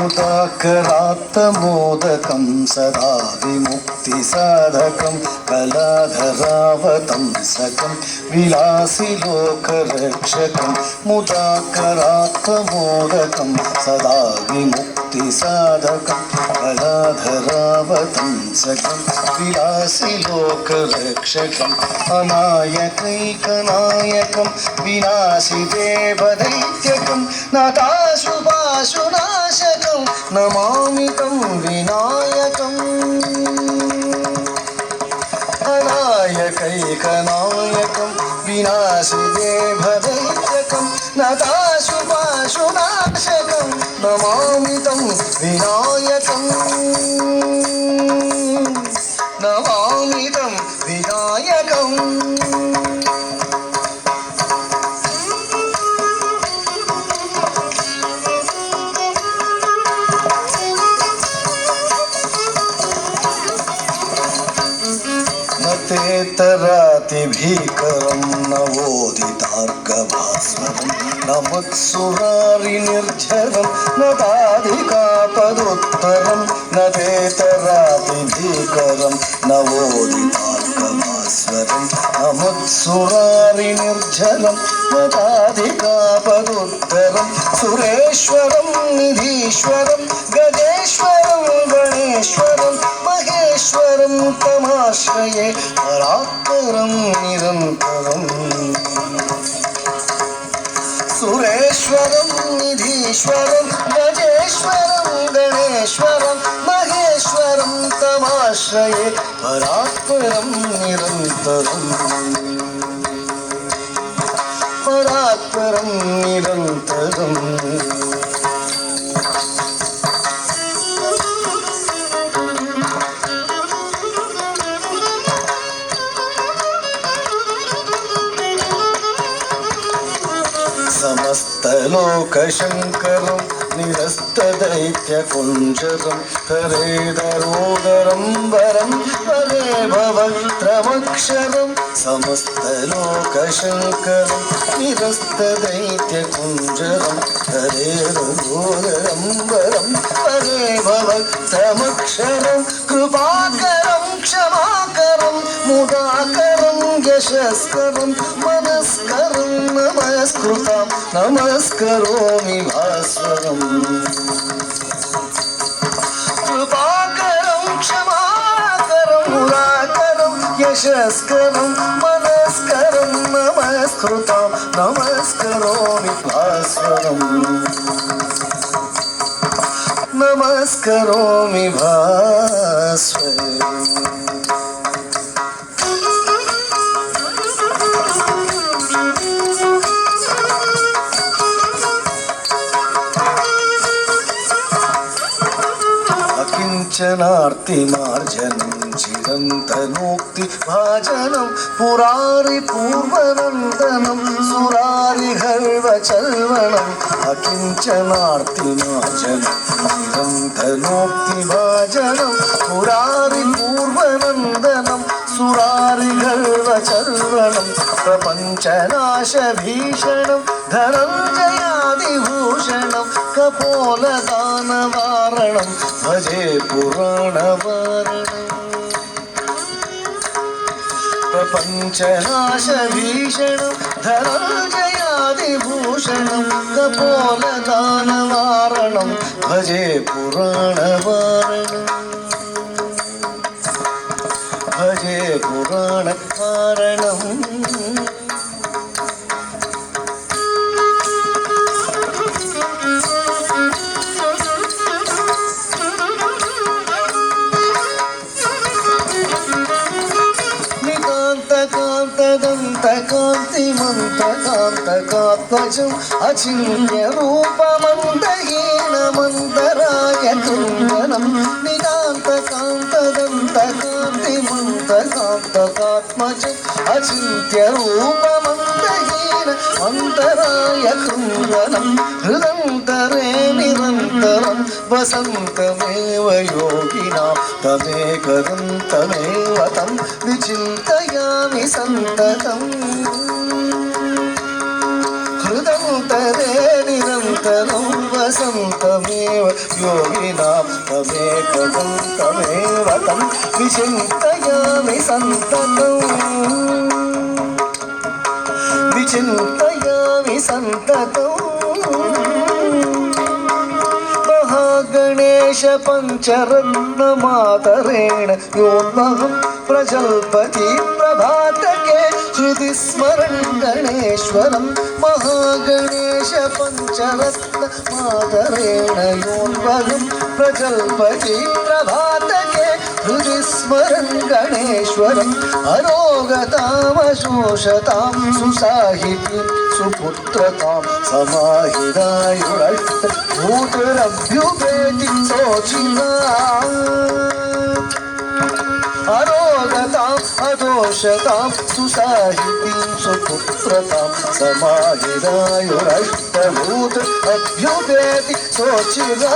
मुदाकरात्तमोदकं सदा विमुक्तिसाधकं कलाधरावतंसकं विलासिलोकरक्षकं मुदाकरात्तमोदकं सदा विमुक्तिसाधकं कलाधरावतंसकं विलासिलोकरक्षकम् अनायकैकनायकं विनाशिदेवदैत्यकं नाथाशुभाशुनाशकं नमामि तं विनायकम् अनायकैकनायकं विनाशिदेवदैत्यकं नाथाशुभाशुनाशकं नमामि तं विनायकम् नमामि तं विनायकम् तेतरातिभीकरं नवोदितार्कभास्वरं नमत्सुरारिनिर्झरं नदाधिकापदुत्तरं न तेतरातिभीकरं नवोदितार्कभास्वरं नमत्सुरारिनिर्झरं नदाधिकापदुत्तरं सुरेश्वरं निधीश्वरं गजेश्वरं गणेश्वरं महेश्वरं तमाश्रये परात्परं निरन्तरम् सुरेश्वरं निधीश्वरं गजेश्वरं गणेश्वरं महेश्वरं तमाश्रये परात्परं निरन्तरम् परात्परं निरन्तरम् समस्तलोकशङ्करं निरस्तदैत्यकुञ्जरं हरेदरोदरं वरं वरे भवत्रमक्षरं समस्तलोकशङ्करं निरस्तदैत्यकुञ्जरं हरेदरोदरं वरं वरे भवत्रमक्षरं कृपाकरं क्षमाकरं मुदाकरं यशस्करं मनस्करं नमस्कृतं नमस्करोमि भास्वरम् कृपाकरं क्षमाकरं मुदाकरं यशस्करं मनस्करं नमस्कृतं नमस्करोमि भास्वरम् नमस्करोमि भास्वरम् अकिञ्चनार्तिमार्जनं चिरन्तनोक्तिभाजनं पुरारिपूर्वनन्दनं सुरारिगर्वचल्वनम् अकिञ्चनार्तिमार्जनं चिरन्तनोक्तिभाजनं पुरारिपूर्वनन्दनं सुरारिगर्वचल्वनं प्रपञ्चनाशभीषणं धनञ्जयादिभूषणं कपोलदानवारणं भजे पुराणवारणम् प्रपञ्चनाशभीषणं धनञ्जयादिभूषणं कपोलदानवारणं भजे पुराणवारणम् भजे पुराणवारणम् कान्तिमन्तकान्तकात्मजम् अचिन्त्यरूपमन्दहीनमन्तरायतुङ्गनं नितान्तकान्तदन्तकान्तिमन्तकान्तकात्मजम् अचिन्त्यरूपमन्दहीनमन्तरायतुङ्गनं हृदन्तरे निरन्तरं वसन्तमेव योगिनां तमेकदन्तमेव तं विचिन्तयामि सन्ततम् हृदन्तरे निरन्तरं निरन्तरं वसन्तमेव योगिनां तमेकदन्तमेव तं विचिन्तयामि सन्ततम् महागणेश पञ्चरत्नमातरेण योऽहं प्रजल्पति प्रभातके हृदि स्मरन् गणेश्वरं महागणेश पञ्चरत्नमातरेण योऽहं प्रजल्पति प्रभातके हृदि स्मरन् गणेश्वरम् अरोगतामशोषतां सुसाहितीं सुपुत्रतां समाहितायुरष्टभूतिरभ्युपेति शोचिना अरोगताम् अदोषतां सुसाहितीं सुपुत्रतां समाहितायुरष्टभूतिरभ्युपेति शोचिना